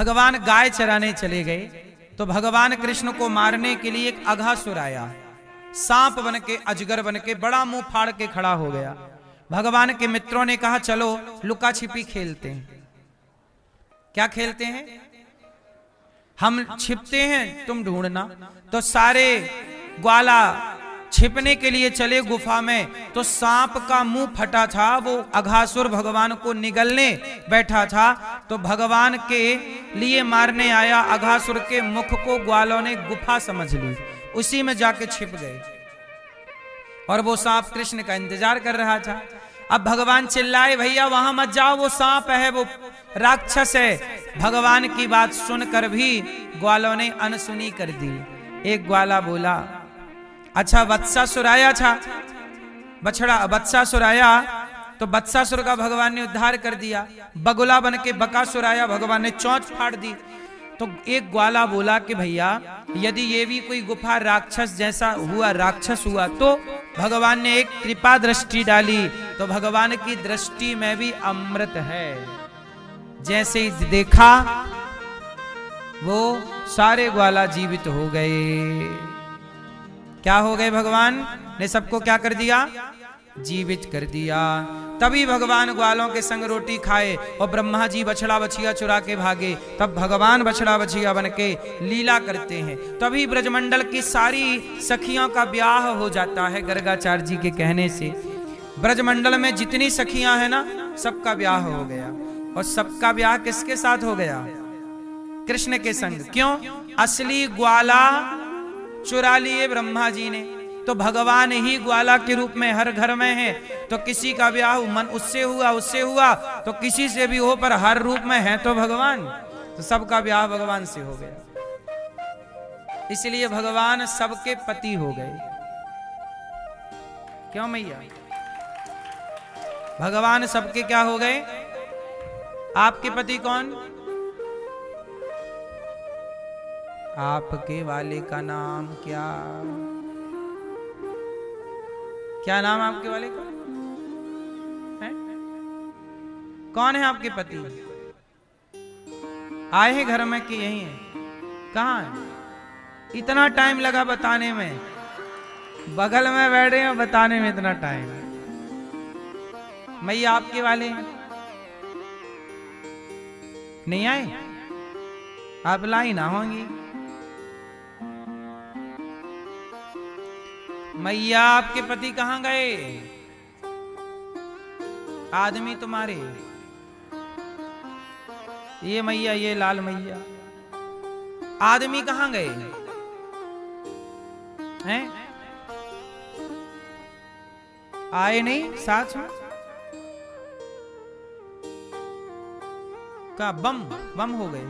भगवान गाय चराने चले गए तो भगवान कृष्ण को मारने के लिए एक अघासुर आया, सांप बन के, अजगर बन के, बड़ा मुंह फाड़ के खड़ा हो गया। भगवान के मित्रों ने कहा चलो लुका छिपी खेलते हैं। क्या खेलते हैं? हम छिपते हैं, तुम ढूंढना। तो सारे ग्वाला छिपने के लिए चले गुफा में, तो सांप का मुंह फटा था, वो अघासुर भगवान को निगलने बैठा था। तो भगवान के लिए मारने आया अघासुर के मुख को ग्वालों ने गुफा समझ ली, उसी में जाके छिप गए और वो सांप कृष्ण का इंतजार कर रहा था। अब भगवान चिल्लाए भैया वहां मत जाओ, वो सांप है, वो राक्षस है। भगवान की बात सुनकर भी ग्वालों ने अनसुनी कर दी। एक ग्वाला बोला अच्छा वत्सासुर आया था, बछड़ा वत्सासुर आया तो वत्सासुर का भगवान ने उद्धार कर दिया। बगुला बन के बकासुर आया, भगवान ने चोंच फाड़ दी। तो एक ग्वाला बोला कि भैया यदि ये भी कोई गुफा राक्षस जैसा हुआ, राक्षस हुआ, तो भगवान ने एक कृपा दृष्टि डाली, तो भगवान की दृष्टि में भी अमृत है। जैसे ही देखा वो सारे ग्वाला जीवित हो गए। क्या हो गए? भगवान ने सबको क्या कर दिया? जीवित कर दिया। तभी भगवान ग्वालों के संग रोटी खाए और ब्रह्मा जी बछड़ा बछिया चुरा के भागे। तब भगवान बछड़ा बछिया बन के लीला करते हैं। तभी ब्रजमंडल की सारी सखियों का ब्याह हो जाता है गर्गाचार्य जी के कहने से। ब्रजमंडल में जितनी सखियां हैं ना, सबका ब्याह हो गया। और सबका ब्याह किसके साथ हो गया? कृष्ण के संग। क्यों? असली ग्वाला चुरा लिए ब्रह्मा जी ने, तो भगवान ही ग्वाला के रूप में हर घर में है। तो किसी का ब्याह मन उससे हुआ, तो किसी से भी हो, पर हर रूप में है तो भगवान। तो सबका ब्याह भगवान से हो गया, इसलिए भगवान सबके पति हो गए। क्यों मैया? भगवान सबके क्या हो गए? आपके पति कौन? आपके वाले का नाम क्या? क्या नाम आपके वाले का है? कौन है आपके पति? आए हैं घर में कि यही है? कहाँ है? इतना टाइम लगा बताने में, बगल में बैठे हैं, बताने में इतना टाइम। मैया आपके वाले हैं? नहीं आए? आप लाई ना होंगी। मैया आपके पति कहां गए? आदमी तुम्हारे, ये मैया, ये लाल मैया, आदमी कहां गए हैं? आए नहीं साथ में? का बम बम हो गए?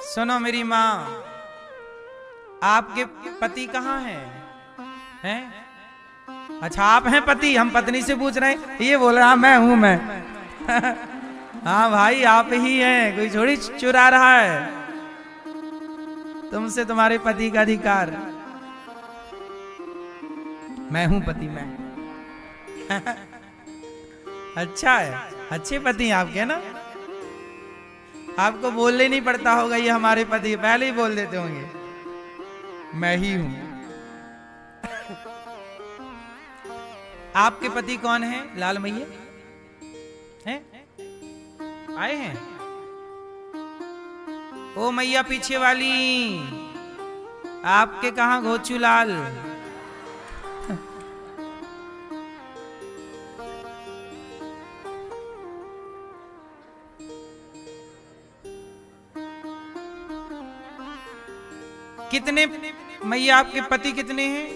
सुनो मेरी माँ, आपके पति कहाँ हैं? अच्छा आप हैं पति, हम पत्नी से पूछ रहे हैं। ये बोल रहा मैं हूं मैं। हाँ भाई आप ही हैं, कोई थोड़ी चुरा रहा है। तुमसे तुम्हारे पति का अधिकार। मैं हूं पति मैं। अच्छा है, अच्छे पति आपके ना, आपको बोलने नहीं पड़ता होगा ये हमारे पति, पहले ही बोल देते होंगे मैं ही हूं। आपके पति कौन है? लाल मैया हैं? आए हैं? ओ मैया पीछे वाली, आपके कहां घोचू लाल? कितने मैया आपके पति कितने हैं?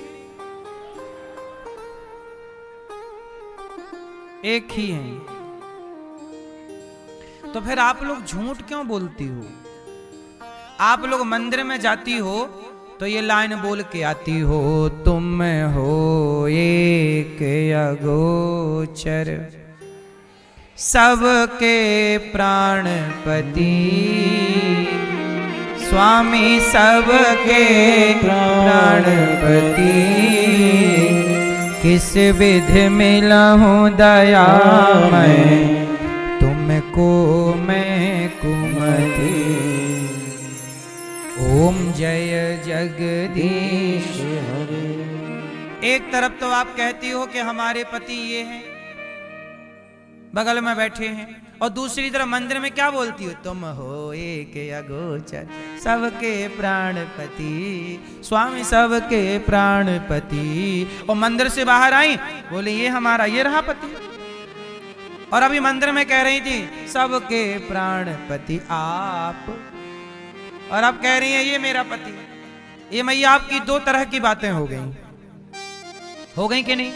एक ही हैं। तो फिर आप लोग झूठ क्यों बोलती हो? आप लोग मंदिर में जाती हो तो ये लाइन बोल के आती हो, तुम हो एक अगोचर सबके प्राणपति, स्वामी सबके प्राणपति, किस विधि मिलहूं दया मैं को मैं कुमति। ओम जय जगदीश हरे। एक तरफ तो आप कहती हो कि हमारे पति ये हैं, बगल में बैठे हैं, और दूसरी तरफ मंदिर में क्या बोलती हो? तुम हो एक अगोचर सबके प्राणपति, स्वामी सबके प्राणपति। और मंदिर से बाहर आई, बोले ये हमारा, ये रहा पति। और अभी मंदिर में कह रही थी सबके प्राणपति आप, और अब कह रही है ये मेरा पति। ये मैया आपकी दो तरह की बातें हो गई कि नहीं?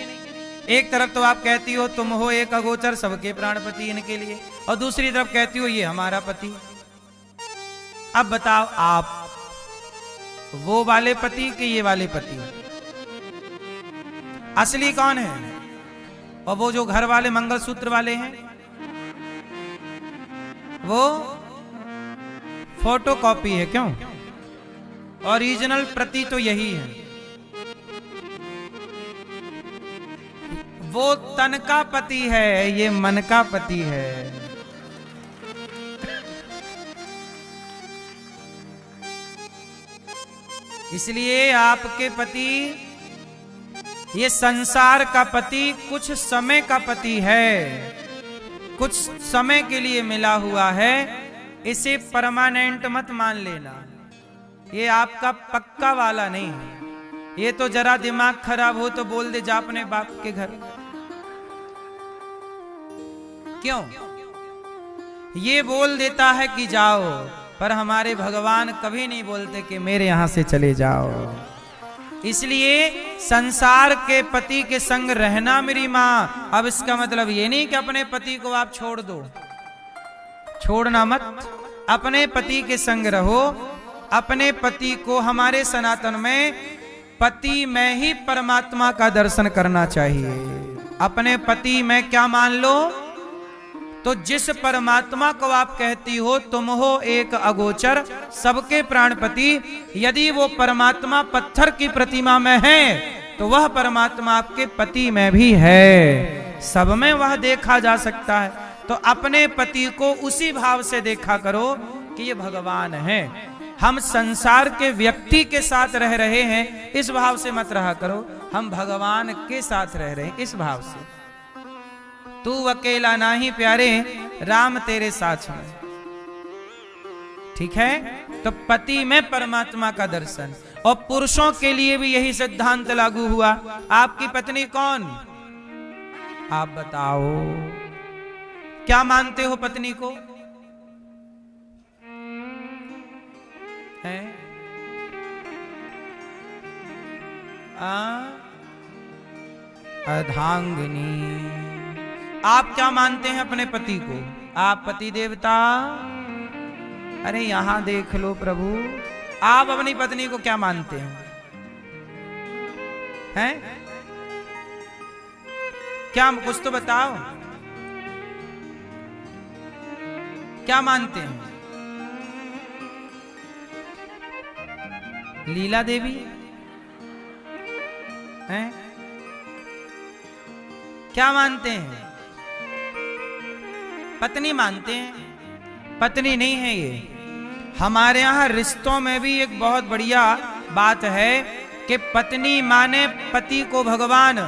एक तरफ तो आप कहती हो तुम हो एक अगोचर सबके प्राणपति इनके लिए, और दूसरी तरफ कहती हो ये हमारा पति। अब बताओ आप वो वाले पति कि ये वाले पति? असली कौन है? और वो जो घर वाले मंगलसूत्र वाले हैं वो फोटो कॉपी है। क्यों? ओरिजिनल प्रति तो यही है। वो तन का पति है, ये मन का पति है। इसलिए आपके पति, ये संसार का पति कुछ समय का पति है, कुछ समय के लिए मिला हुआ है। इसे परमानेंट मत मान लेना। ये आपका पक्का वाला नहीं है। ये तो जरा दिमाग खराब हो तो बोल दे जा अपने बाप के घर। क्यों? ये बोल देता है कि जाओ, पर हमारे भगवान कभी नहीं बोलते कि मेरे यहां से चले जाओ। इसलिए संसार के पति के संग रहना मेरी माँ। अब इसका मतलब ये नहीं कि अपने पति को आप छोड़ दो, छोड़ना मत। अपने पति के संग रहो। अपने पति को, हमारे सनातन में पति में ही परमात्मा का दर्शन करना चाहिए। अपने पति में क्या मान लो? तो जिस परमात्मा को आप कहती हो तुम हो एक अगोचर सबके प्राणपति, यदि वो परमात्मा पत्थर की प्रतिमा में है तो वह परमात्मा आपके पति में भी है। सब में वह देखा जा सकता है। तो अपने पति को उसी भाव से देखा करो कि ये भगवान है। हम संसार के व्यक्ति के साथ रह रहे हैं, इस भाव से मत रहा करो। हम भगवान के साथ रह रहे हैं, इस भाव से। तू अकेला नाही प्यारे, राम तेरे साथ में। ठीक है? तो पति में परमात्मा का दर्शन। और पुरुषों के लिए भी यही सिद्धांत लागू हुआ। आपकी पत्नी कौन? आप बताओ, क्या मानते हो पत्नी को? है? अर्धांगिनी। आप क्या मानते हैं अपने पति को? आप पति देवता? अरे यहां देख लो प्रभु, आप अपनी पत्नी को क्या मानते हैं? हैं? क्या, कुछ तो बताओ, क्या मानते हैं? लीला देवी हैं? क्या मानते हैं? पत्नी मानते हैं। पत्नी नहीं है ये। हमारे यहाँ रिश्तों में भी एक बहुत बढ़िया बात है कि पत्नी माने पति को भगवान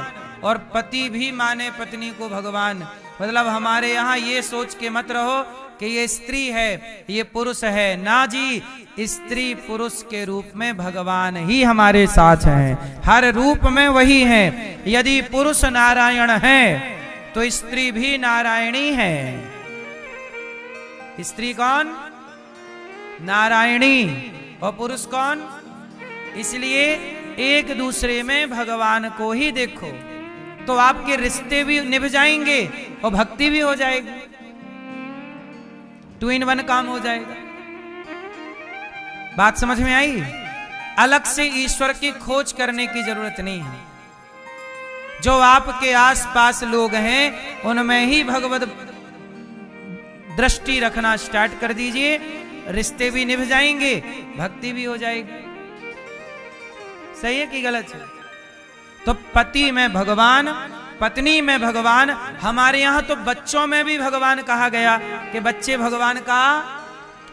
और पति भी माने पत्नी को भगवान। मतलब हमारे यहाँ ये सोच के मत रहो कि ये स्त्री है, ये पुरुष है। ना जी, स्त्री पुरुष के रूप में भगवान ही हमारे साथ हैं। हर रूप में वही है। यदि पुरुष नारायण है तो स्त्री भी नारायणी है। स्त्री कौन? नारायणी। और पुरुष कौन? इसलिए एक दूसरे में भगवान को ही देखो तो आपके रिश्ते भी निभ जाएंगे और भक्ति भी हो जाएगी। 2 in 1 काम हो जाएगा। बात समझ में आई? अलग से ईश्वर की खोज करने की जरूरत नहीं है। जो आपके आसपास लोग हैं उनमें ही भगवत दृष्टि रखना स्टार्ट कर दीजिए। रिश्ते भी निभ जाएंगे, भक्ति भी हो जाएगी। सही है कि गलत है? तो पति में भगवान, पत्नी में भगवान। हमारे यहाँ तो बच्चों में भी भगवान कहा गया कि बच्चे भगवान का,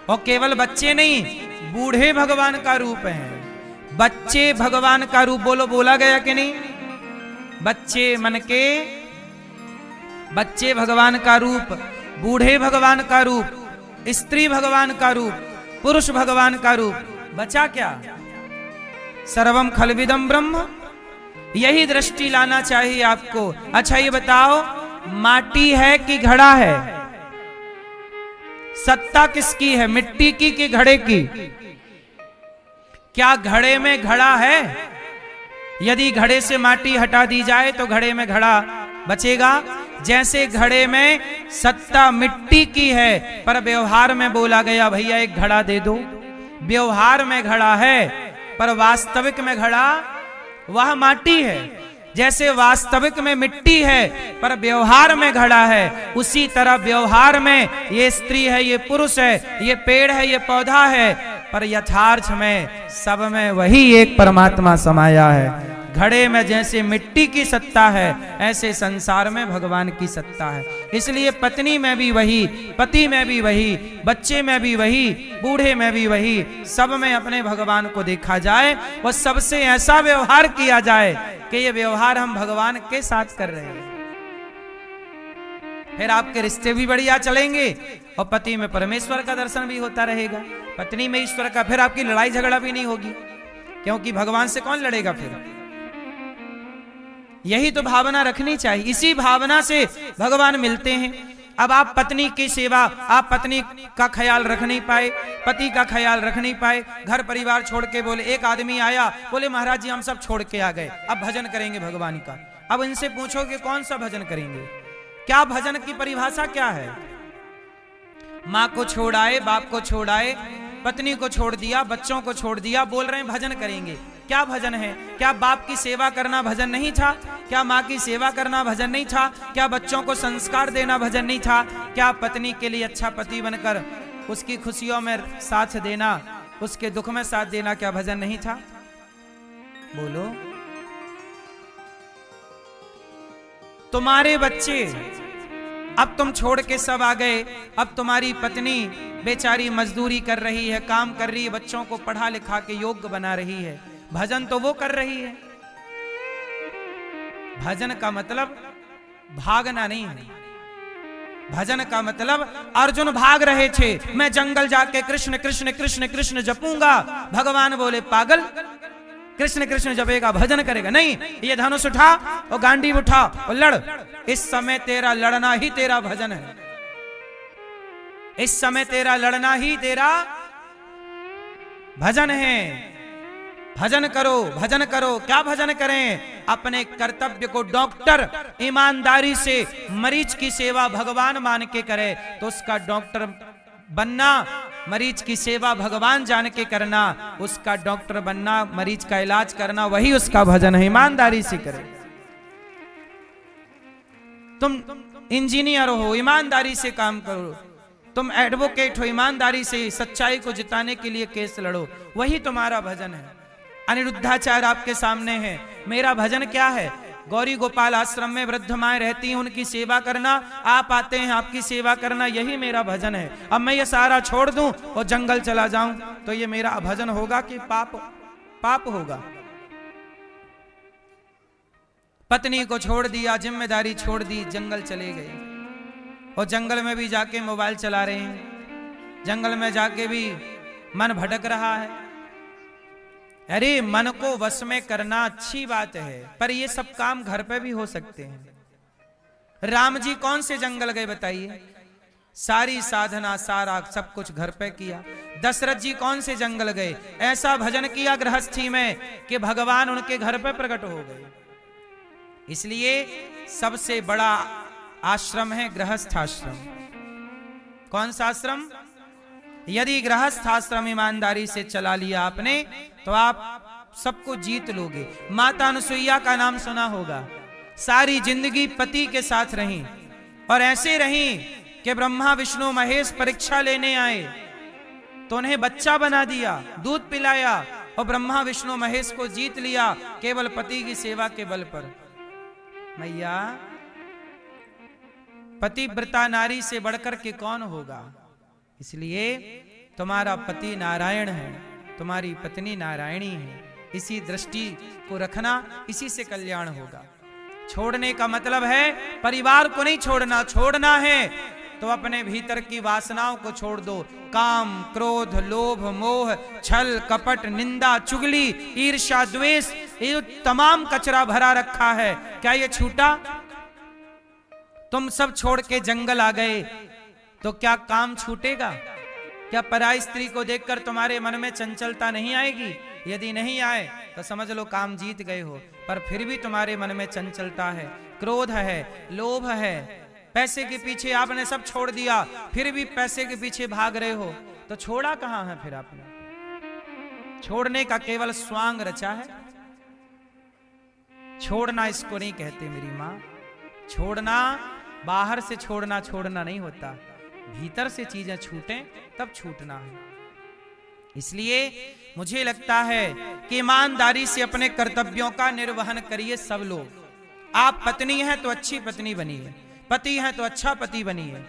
और केवल बच्चे नहीं, बूढ़े भगवान का रूप हैं। बच्चे भगवान का रूप, बोलो, बोला गया कि नहीं? बच्चे मन के, बच्चे भगवान का रूप, बूढ़े भगवान का रूप, स्त्री भगवान का रूप, पुरुष भगवान का रूप। बचा क्या? सर्वम खलविदम ब्रह्म। यही दृष्टि लाना चाहिए आपको। अच्छा ये बताओ, माटी है कि घड़ा है? सत्ता किसकी है, मिट्टी की कि घड़े की? क्या घड़े में घड़ा है? यदि घड़े से माटी हटा दी जाए तो घड़े में घड़ा बचेगा। जैसे घड़े में सत्ता मिट्टी की है, पर व्यवहार में बोला गया भैया एक घड़ा दे दो। व्यवहार में घड़ा है, पर वास्तविक में घड़ा वह माटी है। जैसे वास्तविक में मिट्टी है पर व्यवहार में घड़ा है, उसी तरह व्यवहार में ये स्त्री है, ये पुरुष है, ये पेड़ है, ये पौधा है, पर यथार्थ में सब में वही एक परमात्मा समाया है। घड़े में जैसे मिट्टी की सत्ता है, ऐसे संसार में भगवान की सत्ता है। इसलिए पत्नी में भी वही, पति में भी वही, बच्चे में भी वही, बूढ़े में भी वही, सब में अपने भगवान को देखा जाए और सबसे ऐसा व्यवहार किया जाए कि ये व्यवहार हम भगवान के साथ कर रहे हैं। फिर आपके रिश्ते भी बढ़िया चलेंगे और पति में परमेश्वर का दर्शन भी होता रहेगा, पत्नी में ईश्वर का। फिर आपकी लड़ाई झगड़ा भी नहीं होगी, क्योंकि भगवान से कौन लड़ेगा फिर? यही तो भावना रखनी चाहिए। इसी भावना से भगवान मिलते हैं। अब आप पत्नी की सेवा, आप पत्नी का ख्याल रख नहीं पाए, पति का ख्याल रख नहीं पाए, घर परिवार छोड़ के बोले, एक आदमी आया बोले महाराज जी हम सब छोड़ के आ गए, अब भजन करेंगे भगवान का। अब इनसे पूछो कि कौन सा भजन करेंगे? क्या भजन की परिभाषा क्या है? माँ को छोड़ आए, बाप को छोड़ आए, पत्नी को छोड़ दिया, बच्चों को छोड़ दिया, बोल रहे हैं भजन करेंगे। क्या भजन है? क्या बाप की सेवा करना भजन नहीं था? क्या माँ की सेवा करना भजन नहीं था? क्या बच्चों को संस्कार देना भजन नहीं था? क्या पत्नी के लिए अच्छा पति बनकर उसकी खुशियों में साथ देना, उसके दुख में साथ देना क्या भजन नहीं था? बोलो। तुम्हारे बच्चे अब तुम छोड़ के सब आ गए, अब तुम्हारी पत्नी बेचारी मजदूरी कर रही है, काम कर रही है, बच्चों को पढ़ा लिखा के योग्य बना रही है, भजन तो वो कर रही है। भजन का मतलब भागना नहीं है। भजन का मतलब अर्जुन भाग रहे थे, मैं जंगल जाके कृष्ण कृष्ण कृष्ण कृष्ण जपूंगा। भगवान बोले पागल, कृष्ण कृष्ण जपेगा भजन करेगा? नहीं, ये धनुष उठा और गांडीव उठा और लड़। इस समय तेरा लड़ना ही तेरा भजन है। इस समय तेरा लड़ना ही तेरा भजन है। भजन करो, भजन करो। क्या भजन करें? अपने कर्तव्य को डॉक्टर ईमानदारी से मरीज की सेवा भगवान मान के करे तो उसका डॉक्टर बनना, मरीज की सेवा भगवान जान के करना, उसका डॉक्टर बनना, मरीज का इलाज करना, वही उसका भजन है। ईमानदारी से करे। तुम इंजीनियर हो, ईमानदारी से काम करो। तुम एडवोकेट हो, ईमानदारी से सच्चाई को जिताने के लिए केस लड़ो, वही तुम्हारा भजन है। अनिरुद्धाचार्य आपके सामने है। मेरा भजन क्या है? गौरी गोपाल आश्रम में वृद्ध माएं रहती हैं, उनकी सेवा करना, आप आते हैं आपकी सेवा करना, यही मेरा भजन है। अब मैं ये सारा छोड़ दूं और जंगल चला जाऊं तो ये मेरा भजन होगा कि पाप होगा? पत्नी को छोड़ दिया, जिम्मेदारी छोड़ दी, जंगल चले गए और जंगल में भी जाके मोबाइल चला रहे हैं, जंगल में जाके भी मन भटक रहा है। अरे मन को वश में करना अच्छी बात है, पर ये सब काम घर पे भी हो सकते हैं। राम जी कौन से जंगल गए बताइए? सारी साधना, सारा सब कुछ घर पे किया। दशरथ जी कौन से जंगल गए? ऐसा भजन किया गृहस्थी में कि भगवान उनके घर पे प्रकट हो गए। इसलिए सबसे बड़ा आश्रम है गृहस्थ आश्रम। कौन सा आश्रम? यदि गृहस्थ आश्रम ईमानदारी से चला लिया आपने तो आप सबको जीत लोगे। माता अनुसुईया का नाम सुना होगा। सारी जिंदगी पति के साथ रही और ऐसे रही कि ब्रह्मा विष्णु महेश परीक्षा लेने आए तो उन्हें बच्चा बना दिया, दूध पिलाया और ब्रह्मा विष्णु महेश को जीत लिया केवल पति की सेवा के बल पर। मैया पतिव्रता नारी से बढ़कर के कौन होगा, इसलिए तुम्हारा पति नारायण है, तुम्हारी पत्नी नारायणी है, इसी दृष्टि को रखना, इसी से कल्याण होगा। छोड़ने का मतलब है परिवार को नहीं छोड़ना, छोड़ना है तो अपने भीतर की वासनाओं को छोड़ दो। काम, क्रोध, लोभ, मोह, छल, कपट, निंदा, चुगली, ईर्ष्या, द्वेष, ये तमाम कचरा भरा रखा है, क्या ये छूटा? तुम सब छोड़ के जंगल आ गए तो क्या काम छूटेगा? क्या पराई स्त्री को देखकर तुम्हारे मन में चंचलता नहीं आएगी? यदि नहीं आए तो समझ लो काम जीत गए हो, पर फिर भी तुम्हारे मन में चंचलता है, क्रोध है, लोभ है, पैसे के पीछे आपने सब छोड़ दिया, फिर भी पैसे के पीछे भाग रहे हो, तो छोड़ा कहां है फिर आपने? छोड़ने का केवल स्वांग रचा है, छोड़ना इसको नहीं कहते मेरी मां। छोड़ना बाहर से छोड़ना नहीं होता, भीतर से चीजें छूटें तब छूटना है। इसलिए मुझे लगता है कि ईमानदारी से अपने कर्तव्यों का निर्वहन करिए सब लोग। आप पत्नी हैं तो अच्छी पत्नी बनिए, पति हैं तो अच्छा पति बनिए,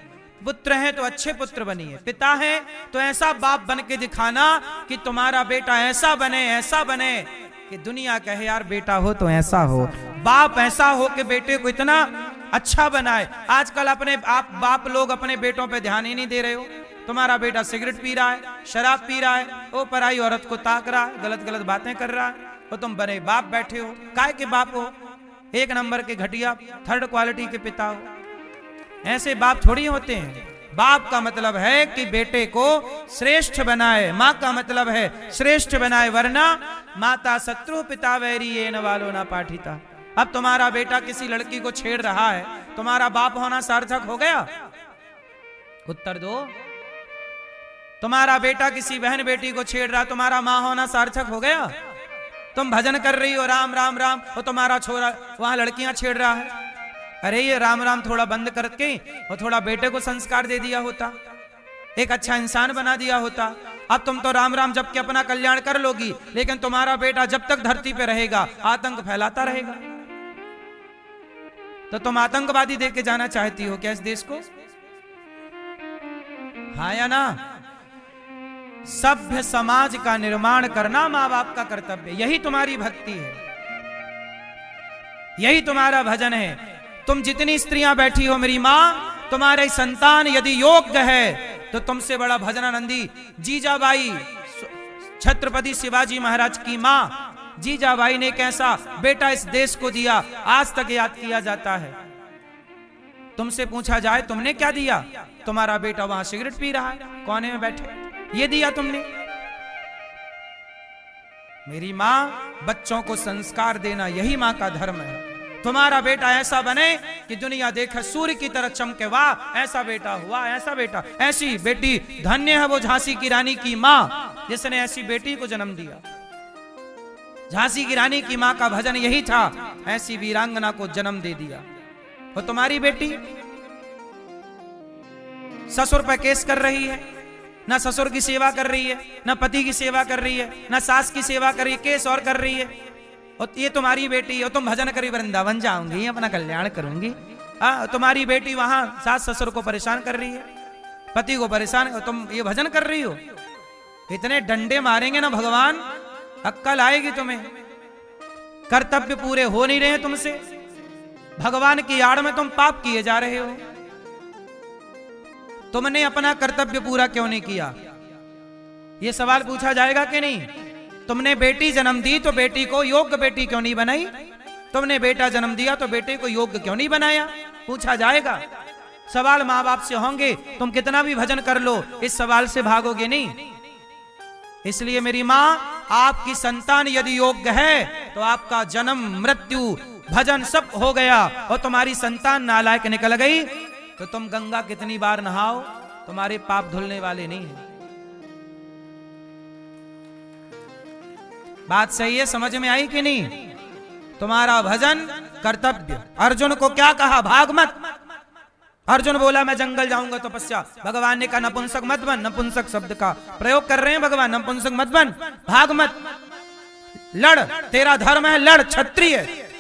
पुत्र हैं तो अच्छे पुत्र बनिए, पिता हैं तो ऐसा बाप बन के दिखाना कि तुम्हारा बेटा ऐसा बने कि दुनिया कहे यार बेटा हो तो ऐसा हो, बाप ऐसा हो कि बेटे को इतना अच्छा बनाए। आजकल आप बाप लोग अपने बेटों पे ध्यान ही नहीं दे रहे हो। तुम्हारा बेटा सिगरेट पी रहा है, शराब पी रहा है, वो पराई औरत को ताक रहा है, गलत गलत बातें कर रहा है, तो तुम बड़े बाप बैठे हो। काय के बाप हो? एक नंबर के घटिया, थर्ड क्वालिटी के पिता हो। ऐसे बाप थोड़ी होते हैं। बाप का मतलब है कि बेटे को श्रेष्ठ बनाए, माँ का मतलब है श्रेष्ठ बनाए, वरना माता शत्रु पिता वैरी ये न वालो ना पाठिता। अब तुम्हारा बेटा किसी लड़की को छेड़ रहा है, तुम्हारा बाप होना सार्थक हो गया? उत्तर दो। तुम्हारा बेटा किसी बहन बेटी को छेड़ रहा, तुम्हारा माँ होना सार्थक हो गया? तुम भजन कर रही हो राम राम राम, और तुम्हारा छोरा वहां लड़कियां छेड़ रहा है। अरे ये राम राम थोड़ा बंद करके और थोड़ा बेटे को संस्कार दे दिया होता, एक अच्छा इंसान बना दिया होता। अब तुम तो राम राम जब के अपना कल्याण कर लोगी, लेकिन तुम्हारा बेटा जब तक धरती पे रहेगा आतंक फैलाता रहेगा। तो तुम आतंकवादी देके जाना चाहती हो क्या इस देश को? हाँ या ना? सभ्य समाज का निर्माण करना मां बाप का कर्तव्य, यही तुम्हारी भक्ति है, यही तुम्हारा भजन है। तुम जितनी स्त्रियां बैठी हो मेरी मां, तुम्हारे संतान यदि योग्य है तो तुमसे बड़ा भजनानंदी जीजाबाई, छत्रपति शिवाजी महाराज की मां जीजाबाई ने कैसा बेटा इस देश को दिया, आज तक याद किया जाता है। तुमसे पूछा जाए तुमने क्या दिया? तुम्हारा बेटा वहां सिगरेट पी रहा है कोने में बैठे, ये दिया तुमने? मेरी मां बच्चों को संस्कार देना यही मां का धर्म है। तुम्हारा बेटा ऐसा बने कि दुनिया देखे सूर्य की तरह चमके, वाह ऐसा बेटा हुआ, ऐसा बेटा, ऐसी बेटी, धन्य है वो झांसी की रानी की मां जिसने ऐसी बेटी को जन्म दिया। झांसी की रानी की मां का भजन यही था, ऐसी वीरांगना को जन्म दे दिया। और तुम्हारी बेटी ससुर पर केस कर रही है, ना ससुर की सेवा कर रही है, ना पति की सेवा कर रही है, ना सास की सेवा कर रही है, केस और कर रही है। और ये तुम्हारी बेटी है, तुम भजन करी वृंदावन जाऊंगी, अपना कल्याण करूंगी। तुम्हारी बेटी वहां सास ससुर को परेशान कर रही है, पति को परेशान, तुम ये भजन कर रही हो। इतने डंडे मारेंगे ना भगवान, अक्कल आएगी तुम्हें। कर्तव्य पूरे हो नहीं रहे तुमसे, भगवान की आड़ में तुम पाप किए जा रहे हो। तुमने अपना कर्तव्य पूरा क्यों नहीं किया, यह सवाल पूछा जाएगा कि नहीं? तुमने बेटी जन्म दी तो बेटी को योग्य बेटी क्यों नहीं बनाई? तुमने बेटा जन्म दिया तो बेटे को योग्य क्यों नहीं बनाया? पूछा जाएगा। सवाल मां बाप से होंगे, तुम कितना भी भजन कर लो इस सवाल से भागोगे नहीं। इसलिए मेरी मां, आपकी संतान यदि योग्य है तो आपका जन्म मृत्यु भजन सब हो गया, और तुम्हारी संतान नालायक निकल गई तो तुम गंगा कितनी बार नहाओ, तुम्हारे पाप धुलने वाले नहीं है। बात सही है, समझ में आई कि नहीं? तुम्हारा भजन कर्तव्य। अर्जुन को क्या कहा? भाग मत। अर्जुन बोला मैं जंगल जाऊंगा तपस्या, भगवान ने कहा नपुंसक मत बन। नपुंसक शब्द का प्रयोग कर रहे हैं भगवान, नपुंसक मत बन, भाग मत, लड़, तेरा धर्म है लड़, क्षत्रिय